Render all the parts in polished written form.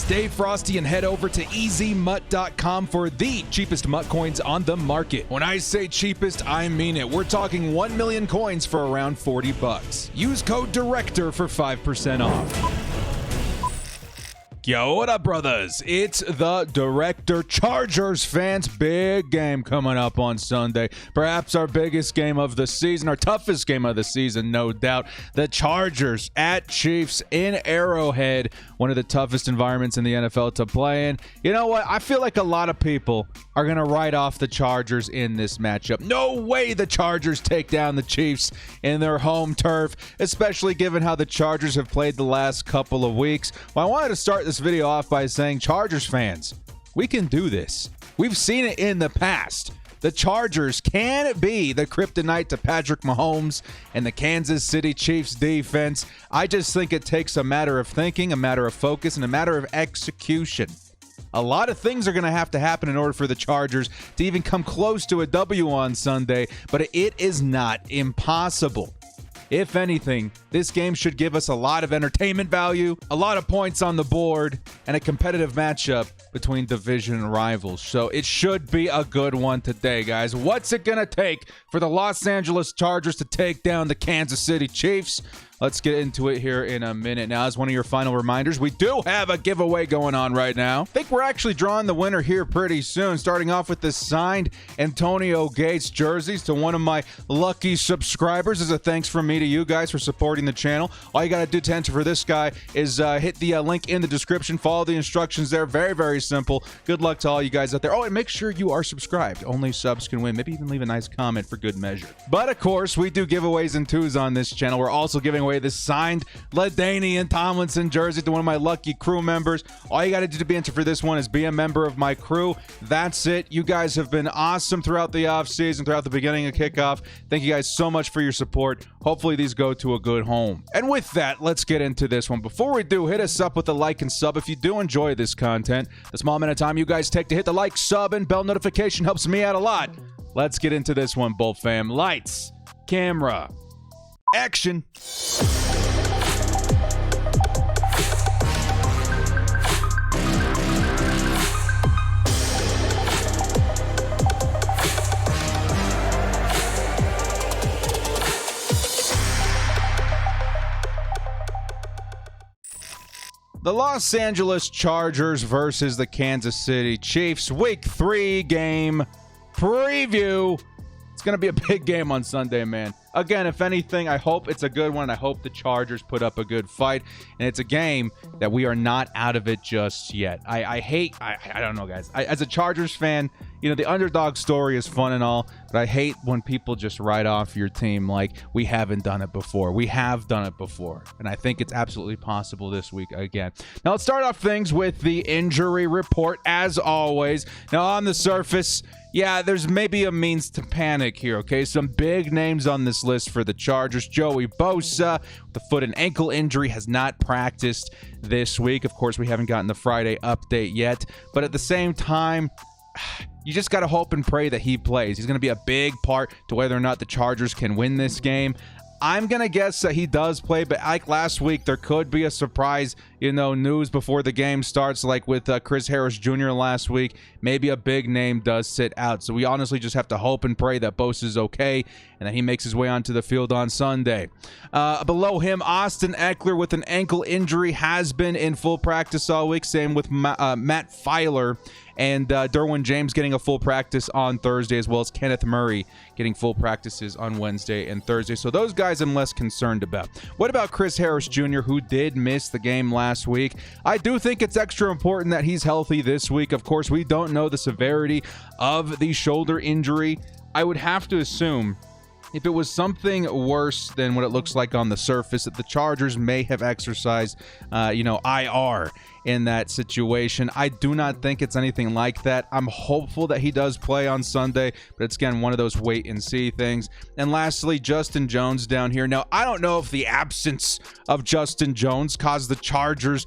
Stay frosty and head over to ezmutt.com for the cheapest mutt coins on the market. When I say cheapest, I mean it. We're talking 1 million coins for around $40. Use code DIRECTOR for 5% off. Yo, what up, brothers? It's the Director. Chargers fans, big game coming up on Sunday. Perhaps our biggest game of the season, our toughest game of the season, no doubt. The Chargers at Chiefs in Arrowhead, one of the toughest environments in the NFL to play in. You know what? I feel like a lot of people are going to write off the Chargers in this matchup. No way the Chargers take down the Chiefs in their home turf, especially given how the Chargers have played the last couple of weeks. Well, I wanted to start this video off by saying, Chargers fans, we can do this. We've seen it in the past. The Chargers can be the kryptonite to Patrick Mahomes and the Kansas City Chiefs defense. I just think it takes a matter of thinking, a matter of focus, and a matter of execution. A lot of things are going to have to happen in order for the Chargers to even come close to a W on Sunday, but it is not impossible. If anything, this game should give us a lot of entertainment value, a lot of points on the board, and a competitive matchup between division rivals. So it should be a good one today, guys. What's it going to take for the Los Angeles Chargers to take down the Kansas City Chiefs? Let's get into it here in a minute. Now, as one of your final reminders, we do have a giveaway going on right now. I think we're actually drawing the winner here pretty soon, starting off with the signed Antonio Gates jerseys to one of my lucky subscribers. As a thanks from me to you guys for supporting the channel. All you got to do to enter for this guy is hit the link in the description. Follow the instructions there. Very, very simple. Good luck to all you guys out there. Oh, and make sure you are subscribed. Only subs can win. Maybe even leave a nice comment for good measure. But, of course, we do giveaways and twos on this channel. We're also giving away this signed LaDainian Tomlinson jersey to one of my lucky crew members. All you got to do to be entered for this one is be a member of my crew. That's it. You guys have been awesome throughout the offseason, throughout the beginning of kickoff. Thank you guys so much for your support. Hopefully these go to a good home. And with that, let's get into this one. Before we do, hit us up with a like and sub if you do enjoy this content. The small amount of time you guys take to hit the like, sub, and bell notification helps me out a lot. Let's get into this one, Bull fam. Lights, camera, action. The Los Angeles Chargers versus the Kansas City Chiefs. Week 3 game preview. It's going to be a big game on Sunday, man. Again, if anything, I hope it's a good one. I hope the Chargers put up a good fight. And it's a game that we are not out of it just yet. I don't know, guys. As a Chargers fan, you know, the underdog story is fun and all, but I hate when people just write off your team like we haven't done it before. We have done it before. And I think it's absolutely possible this week again. Now, let's start off things with the injury report, as always. Now, on the surface, yeah, there's maybe a means to panic here, okay? Some big names on this list for the Chargers. Joey Bosa, with a foot and ankle injury, has not practiced this week. Of course, we haven't gotten the Friday update yet. But at the same time, you just got to hope and pray that he plays. He's going to be a big part to whether or not the Chargers can win this game. I'm going to guess that he does play, but like last week, there could be a surprise, you know, news before the game starts, like with Chris Harris Jr. last week. Maybe a big name does sit out. So we honestly just have to hope and pray that Bosa is okay and that he makes his way onto the field on Sunday. Below him, Austin Ekeler with an ankle injury has been in full practice all week. Same with Matt Filer. And Derwin James getting a full practice on Thursday, as well as Kenneth Murray getting full practices on Wednesday and Thursday. So those guys I'm less concerned about. What about Chris Harris Jr., who did miss the game last week? I do think it's extra important that he's healthy this week. Of course, we don't know the severity of the shoulder injury. I would have to assume if it was something worse than what it looks like on the surface, that the Chargers may have exercised, IR in that situation. I do not think it's anything like that. I'm hopeful that he does play on Sunday, but it's, again, one of those wait and see things. And lastly, Justin Jones down here. Now, I don't know if the absence of Justin Jones caused the Chargers,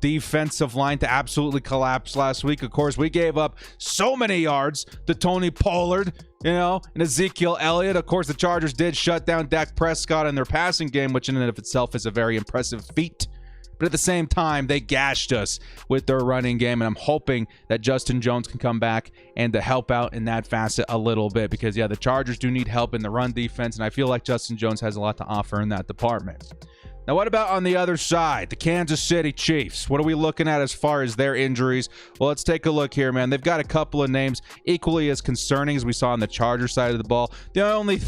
defensive line to absolutely collapse last week. Of course, we gave up so many yards to Tony Pollard, and Ezekiel Elliott. Of course, the Chargers did shut down Dak Prescott in their passing game, which in and of itself is a very impressive feat. But at the same time, they gashed us with their running game, and I'm hoping that Justin Jones can come back and to help out in that facet a little bit because, yeah, the Chargers do need help in the run defense, and I feel like Justin Jones has a lot to offer in that department. Now, what about on the other side, the Kansas City Chiefs? What are we looking at as far as their injuries? Well, let's take a look here, man. They've got a couple of names equally as concerning as we saw on the Chargers side of the ball. The only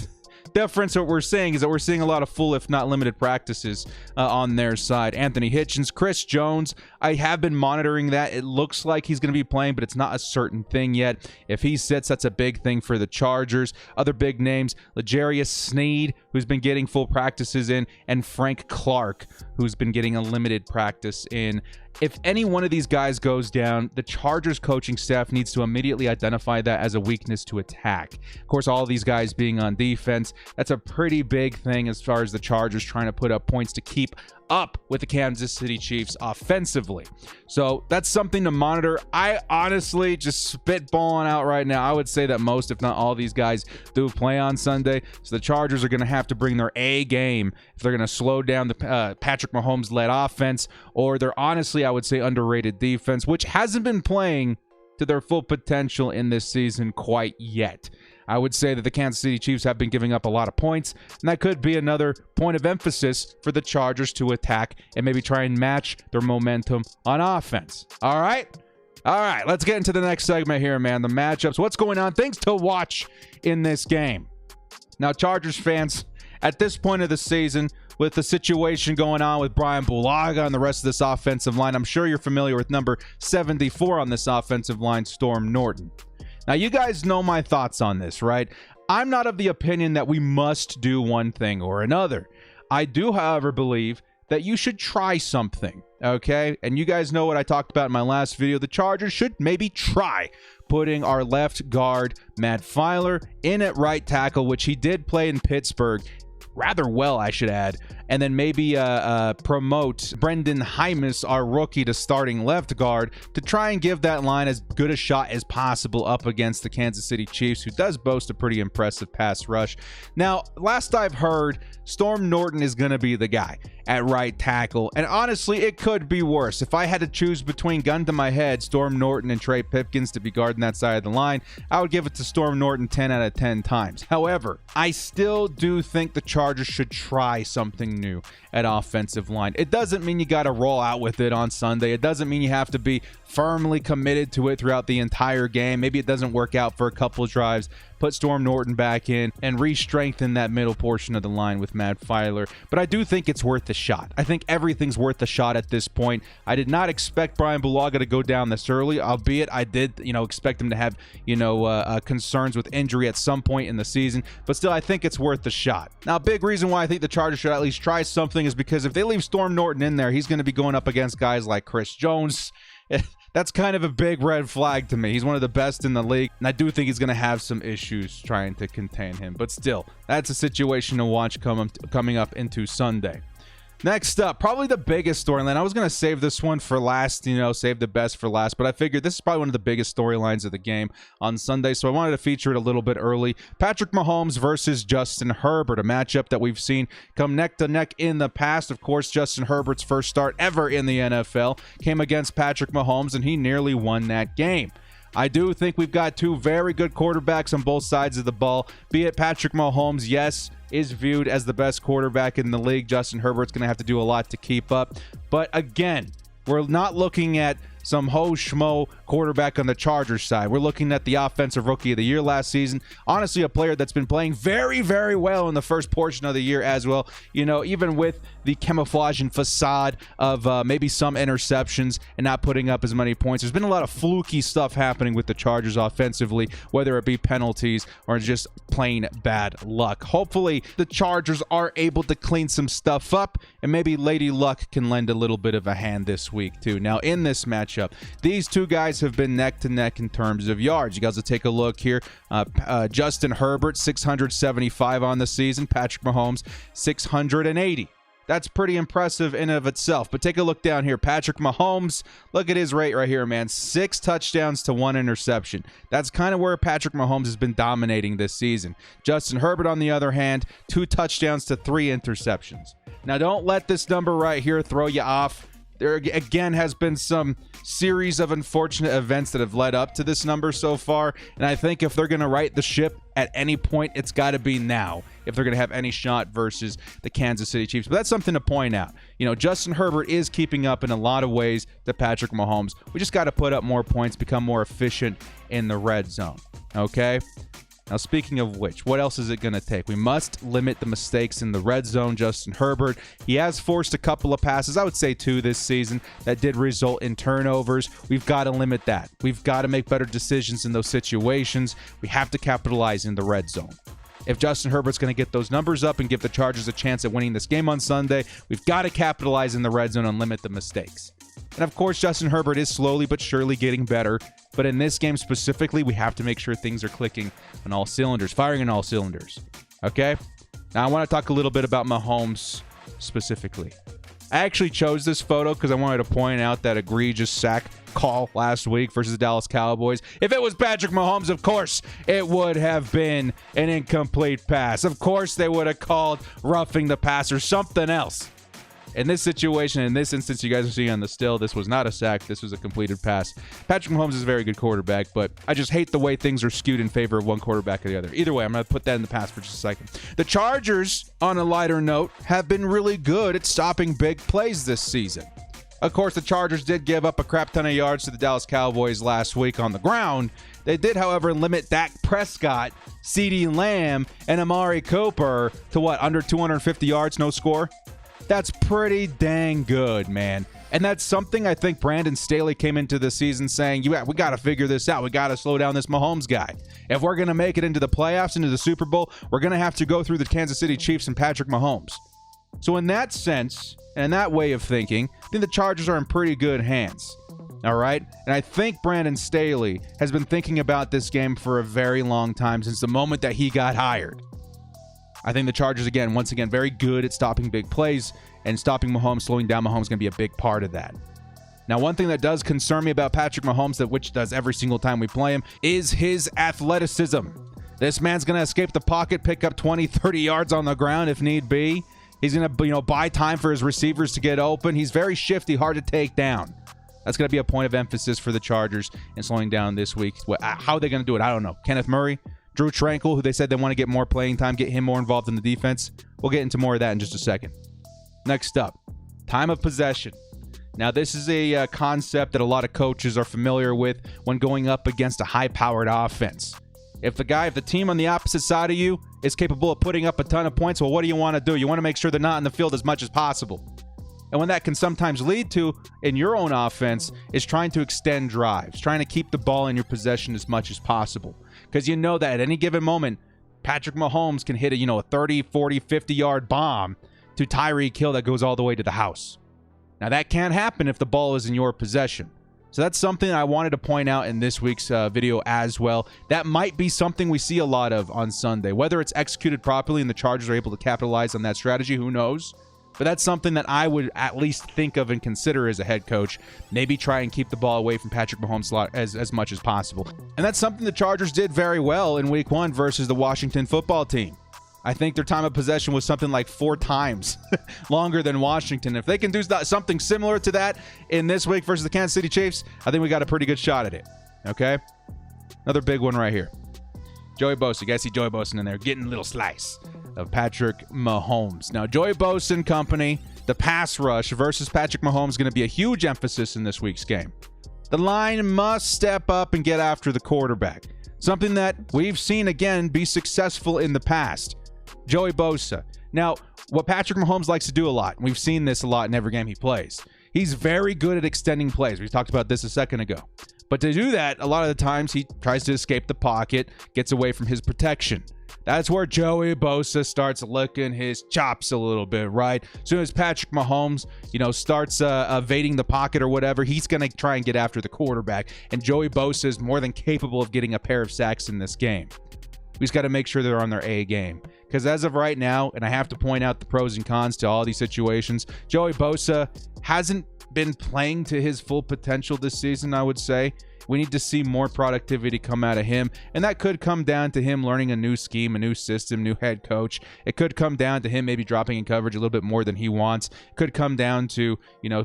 difference that we're seeing is that we're seeing a lot of full, if not limited, practices on their side. Anthony Hitchens, Chris Jones, I have been monitoring that. It looks like he's going to be playing, but it's not a certain thing yet. If he sits, that's a big thing for the Chargers. Other big names, L'Jarius Sneed, who's been getting full practices in, and Frank Clark, who's been getting a limited practice in. If any one of these guys goes down, the Chargers coaching staff needs to immediately identify that as a weakness to attack. Of course, all of these guys being on defense, that's a pretty big thing as far as the Chargers trying to put up points to keep up with the Kansas City Chiefs offensively. So that's something to monitor. I honestly, just spitballing out right now, I would say that most, if not all, these guys do play on Sunday. So the Chargers are going to have to bring their A game if they're going to slow down the Patrick Mahomes-led offense, or they're honestly, I would say, underrated defense, which hasn't been playing to their full potential in this season quite yet. I would say that the Kansas City Chiefs have been giving up a lot of points, and that could be another point of emphasis for the Chargers to attack and maybe try and match their momentum on offense. All right, let's get into the next segment here, man. The matchups, what's going on, things to watch in this game. Now, Chargers fans, at this point of the season, with the situation going on with Brian Bulaga and the rest of this offensive line, I'm sure you're familiar with number 74 on this offensive line, Storm Norton. Now, you guys know my thoughts on this, right? I'm not of the opinion that we must do one thing or another. I do, however, believe that you should try something, okay? And you guys know what I talked about in my last video. The Chargers should maybe try putting our left guard, Matt Filer, in at right tackle, which he did play in Pittsburgh rather well, I should add, and then maybe promote Brendan Hymus, our rookie, to starting left guard to try and give that line as good a shot as possible up against the Kansas City Chiefs, who does boast a pretty impressive pass rush. Now, last I've heard, Storm Norton is going to be the guy at right tackle, and honestly, it could be worse. If I had to choose between, gun to my head, Storm Norton and Trey Pipkins to be guarding that side of the line, I would give it to Storm Norton 10 out of 10 times. However, I still do think the Chargers should try something new at offensive line. It doesn't mean you got to roll out with it on Sunday. It doesn't mean you have to be firmly committed to it throughout the entire game. Maybe it doesn't work out for a couple of drives. Put Storm Norton back in and re-strengthen that middle portion of the line with Matt Filer. But I do think it's worth the shot. I think everything's worth the shot at this point. I did not expect Brian Bulaga to go down this early, albeit I did, expect him to have, concerns with injury at some point in the season. But still, I think it's worth the shot. Now, a big reason why I think the Chargers should at least try something is because if they leave Storm Norton in there, he's going to be going up against guys like Chris Jones. That's kind of a big red flag to me. He's one of the best in the league, and I do think he's going to have some issues trying to contain him. But still, that's a situation to watch coming up into Sunday. Next up, probably the biggest storyline. I was going to save this one for last, save the best for last, but I figured this is probably one of the biggest storylines of the game on Sunday, so I wanted to feature it a little bit early. Patrick Mahomes versus Justin Herbert, a matchup that we've seen come neck to neck in the past. Of course, Justin Herbert's first start ever in the NFL came against Patrick Mahomes, and he nearly won that game. I do think we've got two very good quarterbacks on both sides of the ball, be it Patrick Mahomes, yes, is viewed as the best quarterback in the league. Justin Herbert's going to have to do a lot to keep up. But again, we're not looking at some ho-schmo quarterback on the Chargers side. We're looking at the offensive rookie of the year last season. Honestly, a player that's been playing very, very well in the first portion of the year as well. Even with the camouflage and facade of maybe some interceptions and not putting up as many points. There's been a lot of fluky stuff happening with the Chargers offensively, whether it be penalties or just plain bad luck. Hopefully, the Chargers are able to clean some stuff up, and maybe Lady Luck can lend a little bit of a hand this week too. Now, in this matchup, these two guys have been neck to neck in terms of yards. You guys will take a look here. Justin Herbert, 675 on the season. Patrick Mahomes, 680. That's pretty impressive in and of itself. But take a look down here. Patrick Mahomes, look at his rate right here, man. 6 touchdowns to 1 interception. That's kind of where Patrick Mahomes has been dominating this season. Justin Herbert, on the other hand, 2 touchdowns to 3 interceptions. Now, don't let this number right here throw you off. There again has been some series of unfortunate events that have led up to this number so far, and I think if they're going to right the ship at any point, it's got to be now if they're going to have any shot versus the Kansas City Chiefs. But that's something to point out. You know, Justin Herbert is keeping up in a lot of ways to Patrick Mahomes. We just got to put up more points, become more efficient in the red zone, okay? Now, speaking of which, what else is it going to take? We must limit the mistakes in the red zone. Justin Herbert, he has forced a couple of passes, I would say 2 this season, that did result in turnovers. We've got to limit that. We've got to make better decisions in those situations. We have to capitalize in the red zone. If Justin Herbert's going to get those numbers up and give the Chargers a chance at winning this game on Sunday, we've got to capitalize in the red zone and limit the mistakes. And of course, Justin Herbert is slowly but surely getting better. But in this game specifically, we have to make sure things are clicking on all cylinders, firing on all cylinders. Okay? Now, I want to talk a little bit about Mahomes specifically. I actually chose this photo because I wanted to point out that egregious sack call last week versus the Dallas Cowboys. If it was Patrick Mahomes, of course, it would have been an incomplete pass. Of course, they would have called roughing the passer something else. In this situation, in this instance, you guys are seeing on the still, this was not a sack. This was a completed pass. Patrick Mahomes is a very good quarterback, but I just hate the way things are skewed in favor of one quarterback or the other. Either way, I'm going to put that in the past for just a second. The Chargers, on a lighter note, have been really good at stopping big plays this season. Of course, the Chargers did give up a crap ton of yards to the Dallas Cowboys last week on the ground. They did, however, limit Dak Prescott, CeeDee Lamb, and Amari Cooper to what, under 250 yards, no score? That's pretty dang good, man. And that's something I think Brandon Staley came into the season saying, we got to figure this out. We got to slow down this Mahomes guy. If we're going to make it into the playoffs, into the Super Bowl, we're going to have to go through the Kansas City Chiefs and Patrick Mahomes. So in that sense, and in that way of thinking, I think the Chargers are in pretty good hands. All right? And I think Brandon Staley has been thinking about this game for a very long time, since the moment that he got hired. I think the Chargers, once again, very good at stopping big plays, and stopping Mahomes, slowing down Mahomes is going to be a big part of that. Now, one thing that does concern me about Patrick Mahomes, which does every single time we play him, is his athleticism. This man's going to escape the pocket, pick up 20, 30 yards on the ground if need be. He's going to, buy time for his receivers to get open. He's very shifty, hard to take down. That's going to be a point of emphasis for the Chargers in slowing down this week. How are they going to do it? I don't know. Kenneth Murray, Drew Tranquil, who they said they want to get more playing time, get him more involved in the defense. We'll get into more of that in just a second. Next up, time of possession. Now, this is a concept that a lot of coaches are familiar with when going up against a high-powered offense. If the team on the opposite side of you is capable of putting up a ton of points, well, what do you want to do? You want to make sure they're not in the field as much as possible. And when that can sometimes lead to, in your own offense, is trying to extend drives, trying to keep the ball in your possession as much as possible. Because you know that at any given moment, Patrick Mahomes can hit a 30, 40, 50-yard bomb to Tyreek Hill that goes all the way to the house. Now, that can't happen if the ball is in your possession. So that's something I wanted to point out in this week's video as well. That might be something we see a lot of on Sunday. Whether it's executed properly and the Chargers are able to capitalize on that strategy, who knows? But that's something that I would at least think of and consider as a head coach. Maybe try and keep the ball away from Patrick Mahomes as much as possible. And that's something the Chargers did very well in Week 1 versus the Washington football team. I think their time of possession was something like 4 times longer than Washington. If they can do something similar to that in this week versus the Kansas City Chiefs, I think we got a pretty good shot at it. Okay? Another big one right here. Joey Bosa. You guys see Joey Bosa in there getting a little slice of Patrick Mahomes. Now, Joey Bosa and company, the pass rush versus Patrick Mahomes is going to be a huge emphasis in this week's game. The line must step up and get after the quarterback. Something that we've seen, again, be successful in the past. Joey Bosa. Now, what Patrick Mahomes likes to do a lot, and we've seen this a lot in every game he plays, he's very good at extending plays. We talked about this a second ago. But to do that, a lot of the times he tries to escape the pocket, gets away from his protection. That's where Joey Bosa starts licking his chops a little bit, right? As soon as Patrick Mahomes, starts evading the pocket or whatever, he's going to try and get after the quarterback. And Joey Bosa is more than capable of getting a pair of sacks in this game. We just got to make sure they're on their A game. Because as of right now, and I have to point out the pros and cons to all these situations, Joey Bosa hasn't been playing to his full potential this season, I would say. We need to see more productivity come out of him, and that could come down to him learning a new scheme, a new system, new head coach. It could come down to him maybe dropping in coverage a little bit more than he wants. It could come down to,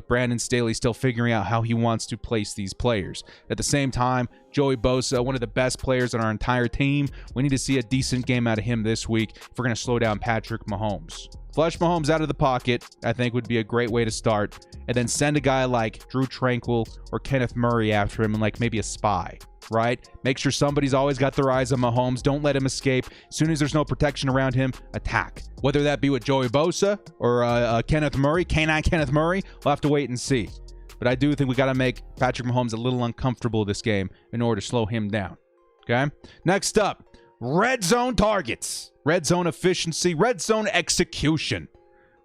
Brandon Staley still figuring out how he wants to place these players. At the same time, Joey Bosa, one of the best players on our entire team. We need to see a decent game out of him this week if we're going to slow down Patrick Mahomes. Flush Mahomes out of the pocket, I think, would be a great way to start. And then send a guy like Drew Tranquill or Kenneth Murray after him and like maybe a spy, right? Make sure somebody's always got their eyes on Mahomes. Don't let him escape. As soon as there's no protection around him, attack. Whether that be with Joey Bosa or Kenneth Murray, K9 Kenneth Murray, we'll have to wait and see. But I do think we got to make Patrick Mahomes a little uncomfortable this game in order to slow him down. Okay? Next up, red zone targets, red zone efficiency, red zone execution.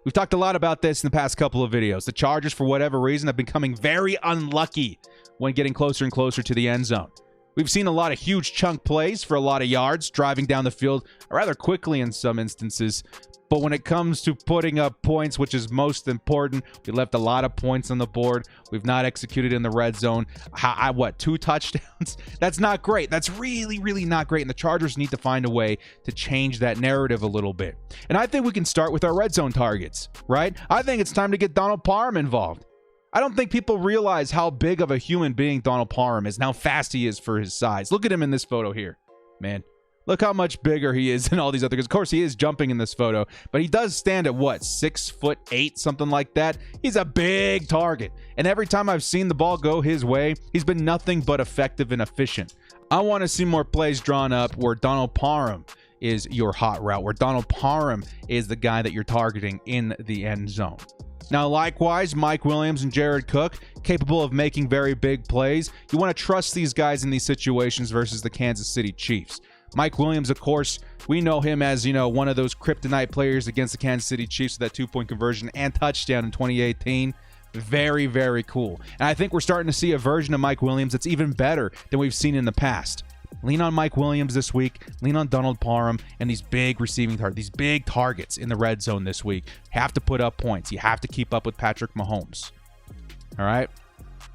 We've talked a lot about this in the past couple of videos. The Chargers, for whatever reason, have been becoming very unlucky when getting closer and closer to the end zone. We've seen a lot of huge chunk plays for a lot of yards, driving down the field rather quickly in some instances. But when it comes to putting up points, which is most important, we left a lot of points on the board. We've not executed in the red zone. 2 touchdowns? That's not great. That's really, really not great. And the Chargers need to find a way to change that narrative a little bit. And I think we can start with our red zone targets, right? I think it's time to get Donald Parham involved. I don't think people realize how big of a human being Donald Parham is and how fast he is for his size. Look at him in this photo here, man. Look how much bigger he is than all these other guys. Of course, he is jumping in this photo, but he does stand at 6'8", something like that. He's a big target. And every time I've seen the ball go his way, he's been nothing but effective and efficient. I want to see more plays drawn up where Donald Parham is your hot route, where Donald Parham is the guy that you're targeting in the end zone. Now, likewise, Mike Williams and Jared Cook, capable of making very big plays. You want to trust these guys in these situations versus the Kansas City Chiefs. Mike Williams, of course, we know him as, one of those kryptonite players against the Kansas City Chiefs with that 2-point conversion and touchdown in 2018. Very, very cool. And I think we're starting to see a version of Mike Williams that's even better than we've seen in the past. Lean on Mike Williams this week. Lean on Donald Parham and these big receiving targets, these big targets in the red zone this week. Have to put up points. You have to keep up with Patrick Mahomes. All right?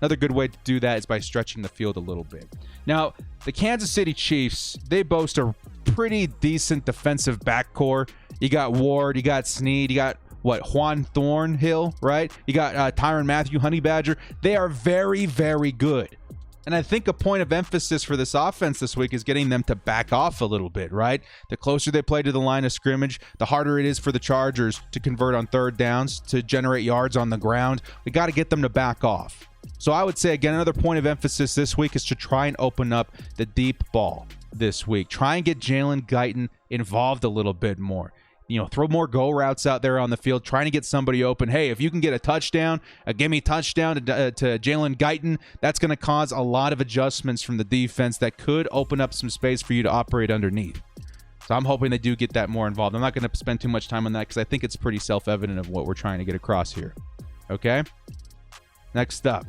Another good way to do that is by stretching the field a little bit. Now, the Kansas City Chiefs, they boast a pretty decent defensive backcourt. You got Ward, you got Snead, you got, Juan Thornhill, right? You got Tyrann Mathieu, Honey Badger. They are very, very good. And I think a point of emphasis for this offense this week is getting them to back off a little bit, right? The closer they play to the line of scrimmage, the harder it is for the Chargers to convert on third downs, to generate yards on the ground. We got to get them to back off. So I would say, again, another point of emphasis this week is to try and open up the deep ball this week. Try and get Jalen Guyton involved a little bit more. Throw more go routes out there on the field, trying to get somebody open. Hey, if you can get a touchdown, a gimme touchdown to Jalen Guyton, that's going to cause a lot of adjustments from the defense that could open up some space for you to operate underneath. So I'm hoping they do get that more involved. I'm not going to spend too much time on that because I think it's pretty self-evident of what we're trying to get across here. Okay? Next up,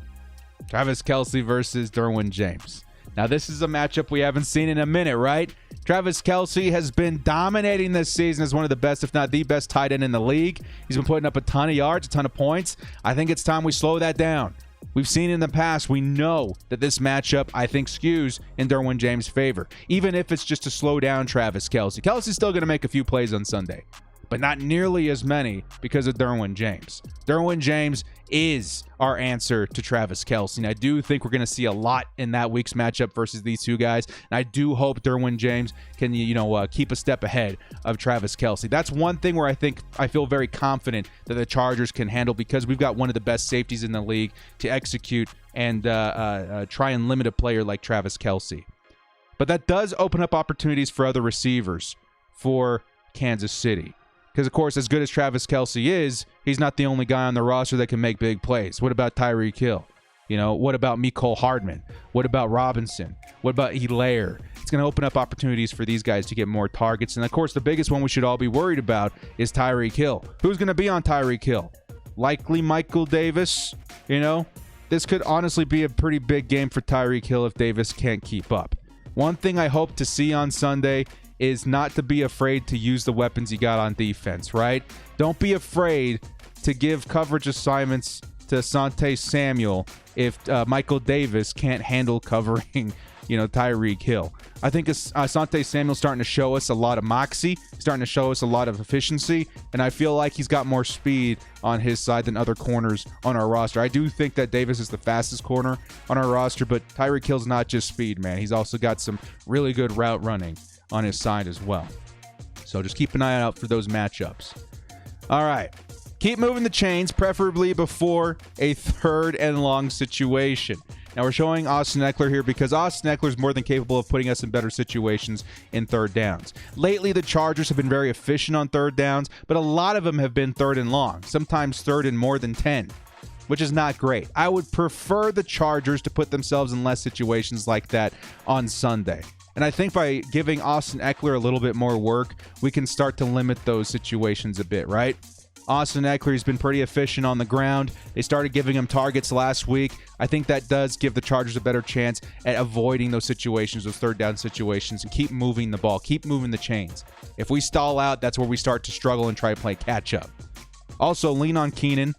Travis Kelce versus Derwin James. Now, this is a matchup we haven't seen in a minute, right? Travis Kelce has been dominating this season as one of the best, if not the best, tight end in the league. He's been putting up a ton of yards, a ton of points. I think it's time we slow that down. We've seen in the past, we know that this matchup, I think, skews in Derwin James' favor, even if it's just to slow down Travis Kelce. Kelce's still going to make a few plays on Sunday, but not nearly as many because of Derwin James. Derwin James is our answer to Travis Kelce. And I do think we're going to see a lot in that week's matchup versus these two guys. And I do hope Derwin James can, keep a step ahead of Travis Kelce. That's one thing where I feel very confident that the Chargers can handle because we've got one of the best safeties in the league to execute and try and limit a player like Travis Kelce. But that does open up opportunities for other receivers for Kansas City. Because, of course, as good as Travis Kelce is, he's not the only guy on the roster that can make big plays. What about Tyreek Hill? What about Mecole Hardman? What about Robinson? What about Ekeler? It's going to open up opportunities for these guys to get more targets. And, of course, the biggest one we should all be worried about is Tyreek Hill. Who's going to be on Tyreek Hill? Likely Michael Davis. This could honestly be a pretty big game for Tyreek Hill if Davis can't keep up. One thing I hope to see on Sunday is not to be afraid to use the weapons you got on defense, right? Don't be afraid to give coverage assignments to Asante Samuel if Michael Davis can't handle covering, Tyreek Hill. I think Asante Samuel's starting to show us a lot of moxie, starting to show us a lot of efficiency, and I feel like he's got more speed on his side than other corners on our roster. I do think that Davis is the fastest corner on our roster, but Tyreek Hill's not just speed, man. He's also got some really good route running on his side as well. So just keep an eye out for those matchups. All right. Keep moving the chains, preferably before a 3rd and long situation. Now, we're showing Austin Ekeler here because Austin Ekeler is more than capable of putting us in better situations in 3rd downs. Lately, the Chargers have been very efficient on 3rd downs, but a lot of them have been 3rd and long, sometimes 3rd and more than 10, which is not great. I would prefer the Chargers to put themselves in less situations like that on Sunday. And I think by giving Austin Ekeler a little bit more work, we can start to limit those situations a bit, right? Austin Ekeler has been pretty efficient on the ground. They started giving him targets last week. I think that does give the Chargers a better chance at avoiding those situations, those 3rd down situations, and keep moving the ball, keep moving the chains. If we stall out, that's where we start to struggle and try to play catch up. Also, lean on Keenan.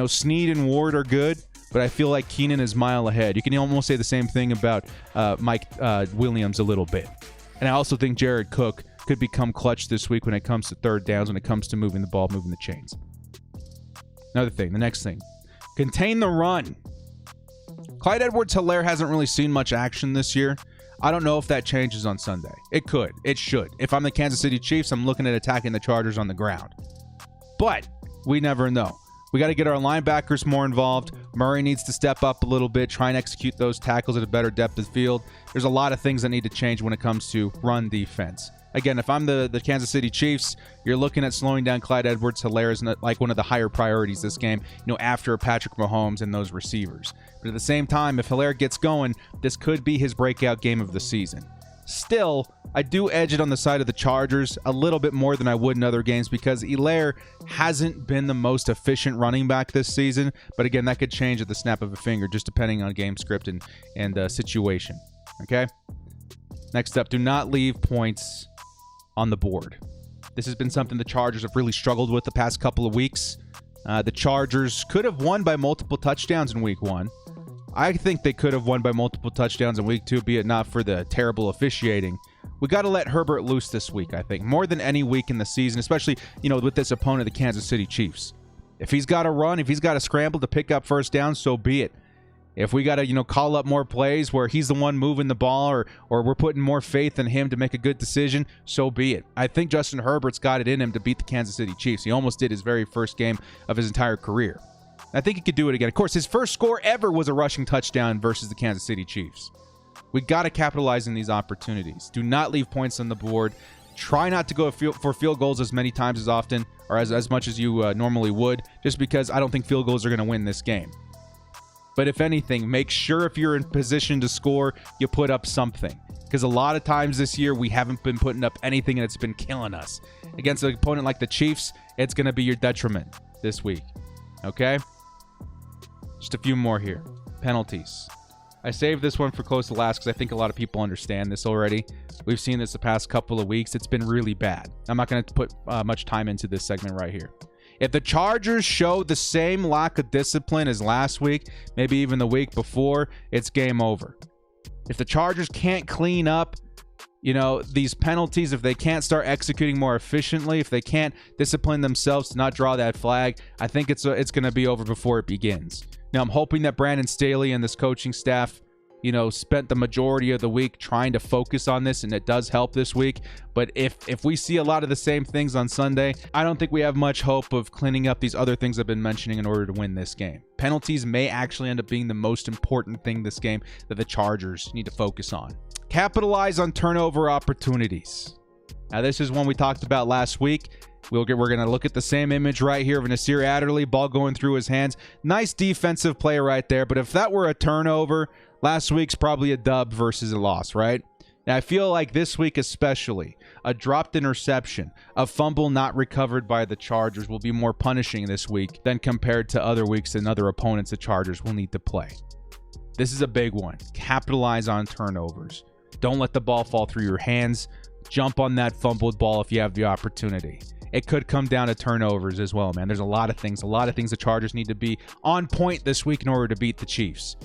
Snead and Ward are good, but I feel like Keenan is mile ahead. You can almost say the same thing about Mike Williams a little bit. And I also think Jared Cook could become clutch this week when it comes to 3rd downs, when it comes to moving the ball, moving the chains. The next thing, contain the run. Clyde Edwards-Helaire hasn't really seen much action this year. I don't know if that changes on Sunday. It could. It should. If I'm the Kansas City Chiefs, I'm looking at attacking the Chargers on the ground. But we never know. We got to get our linebackers more involved. Murray needs to step up a little bit, try and execute those tackles at a better depth of field. There's a lot of things that need to change when it comes to run defense. Again, if I'm the Kansas City Chiefs, you're looking at slowing down Clyde Edwards-Helaire as like one of the higher priorities this game, after Patrick Mahomes and those receivers. But at the same time, if Helaire gets going, this could be his breakout game of the season. Still, I do edge it on the side of the Chargers a little bit more than I would in other games because Helaire hasn't been the most efficient running back this season. But again, that could change at the snap of a finger, just depending on game script and situation. Okay? Next up, do not leave points on the board. This has been something the Chargers have really struggled with the past couple of weeks. The Chargers could have won by multiple touchdowns in week 1. I think they could have won by multiple touchdowns in week 2, be it not for the terrible officiating. We got to let Herbert loose this week, I think, more than any week in the season, especially, with this opponent, the Kansas City Chiefs. If he's got to run, if he's got to scramble to pick up first down, so be it. If we got to, call up more plays where he's the one moving the ball or we're putting more faith in him to make a good decision, so be it. I think Justin Herbert's got it in him to beat the Kansas City Chiefs. He almost did his very first game of his entire career. I think he could do it again. Of course, his first score ever was a rushing touchdown versus the Kansas City Chiefs. We got to capitalize on these opportunities. Do not leave points on the board. Try not to go for field goals as many times as often or as much as you normally would, just because I don't think field goals are going to win this game. But if anything, make sure if you're in position to score, you put up something. Because a lot of times this year, we haven't been putting up anything and it's been killing us. Against an opponent like the Chiefs, it's going to be your detriment this week. Okay? Just a few more here. Penalties. I saved this one for close to last because I think a lot of people understand this already. We've seen this the past couple of weeks. It's been really bad. I'm not going to put much time into this segment right here. If the Chargers show the same lack of discipline as last week, maybe even the week before, it's game over. If the Chargers can't clean up, these penalties, if they can't start executing more efficiently, if they can't discipline themselves to not draw that flag, I think it's going to be over before it begins. Now, I'm hoping that Brandon Staley and this coaching staff, spent the majority of the week trying to focus on this, and it does help this week. But if we see a lot of the same things on Sunday, I don't think we have much hope of cleaning up these other things I've been mentioning in order to win this game. Penalties may actually end up being the most important thing this game that the Chargers need to focus on. Capitalize on turnover opportunities. Now, this is one we talked about last week. We're going to look at the same image right here of Nasir Adderley, ball going through his hands. Nice defensive play right there, but if that were a turnover, last week's probably a dub versus a loss, right? Now, I feel like this week especially, a dropped interception, a fumble not recovered by the Chargers will be more punishing this week than compared to other weeks and other opponents the Chargers will need to play. This is a big one. Capitalize on turnovers. Don't let the ball fall through your hands. Jump on that fumbled ball if you have the opportunity. It could come down to turnovers as well, man. There's a lot of things the Chargers need to be on point this week in order to beat the Chiefs.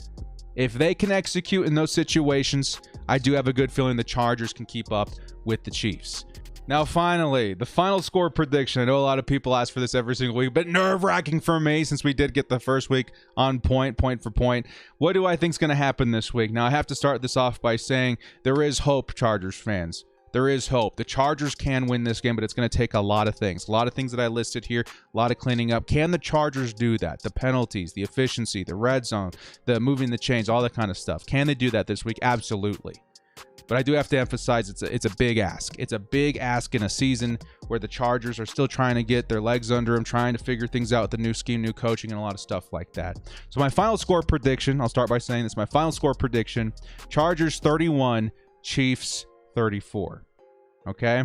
If they can execute in those situations, I do have a good feeling the Chargers can keep up with the Chiefs. Now, finally, the final score prediction. I know a lot of people ask for this every single week, but nerve-wracking for me since we did get the first week on point for point. What do I think is going to happen this week? Now, I have to start this off by saying there is hope, Chargers fans. There is hope. The Chargers can win this game, but it's going to take a lot of things. A lot of things that I listed here, a lot of cleaning up. Can the Chargers do that? The penalties, the efficiency, the red zone, the moving the chains, all that kind of stuff. Can they do that this week? Absolutely. But I do have to emphasize it's a big ask. It's a big ask in a season where the Chargers are still trying to get their legs under them, trying to figure things out with the new scheme, new coaching, and a lot of stuff like that. So my final score prediction, I'll start by saying this, my final score prediction, Chargers 31, Chiefs 34. Okay?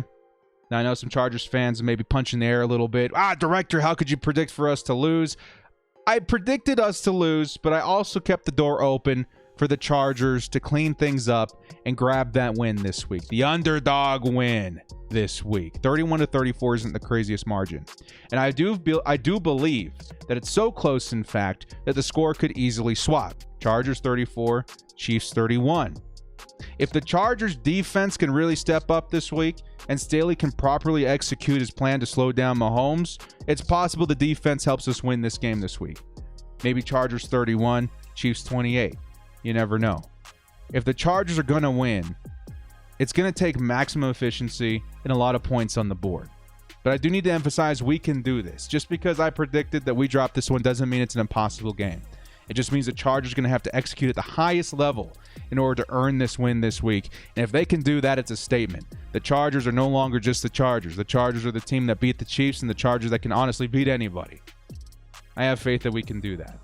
Now I know some Chargers fans may be punching the air a little bit. Director, how could you predict for us to lose? I predicted us to lose, but I also kept the door open for the Chargers to clean things up and grab that win this week. The underdog win this week. 31-34 isn't the craziest margin. And I do believe that it's so close, in fact, that the score could easily swap. Chargers 34, Chiefs 31. If the Chargers defense can really step up this week and Staley can properly execute his plan to slow down Mahomes, it's possible the defense helps us win this game this week. Maybe Chargers 31, Chiefs 28. You never know. If the Chargers are going to win, it's going to take maximum efficiency and a lot of points on the board. But I do need to emphasize we can do this. Just because I predicted that we dropped this one doesn't mean it's an impossible game. It just means the Chargers are going to have to execute at the highest level in order to earn this win this week. And if they can do that, it's a statement. The Chargers are no longer just the Chargers. The Chargers are the team that beat the Chiefs and the Chargers that can honestly beat anybody. I have faith that we can do that.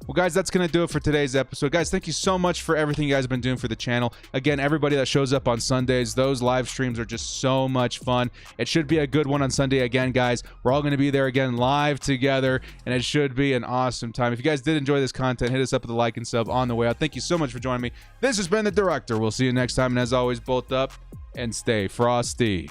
Well, guys, that's going to do it for today's episode. Guys, thank you so much for everything you guys have been doing for the channel. Again, everybody that shows up on Sundays, those live streams are just so much fun. It should be a good one on Sunday again, guys. We're all going to be there again live together, and it should be an awesome time. If you guys did enjoy this content, hit us up with a like and sub on the way out. Thank you so much for joining me. This has been The Director. We'll see you next time, and as always, bolt up and stay frosty.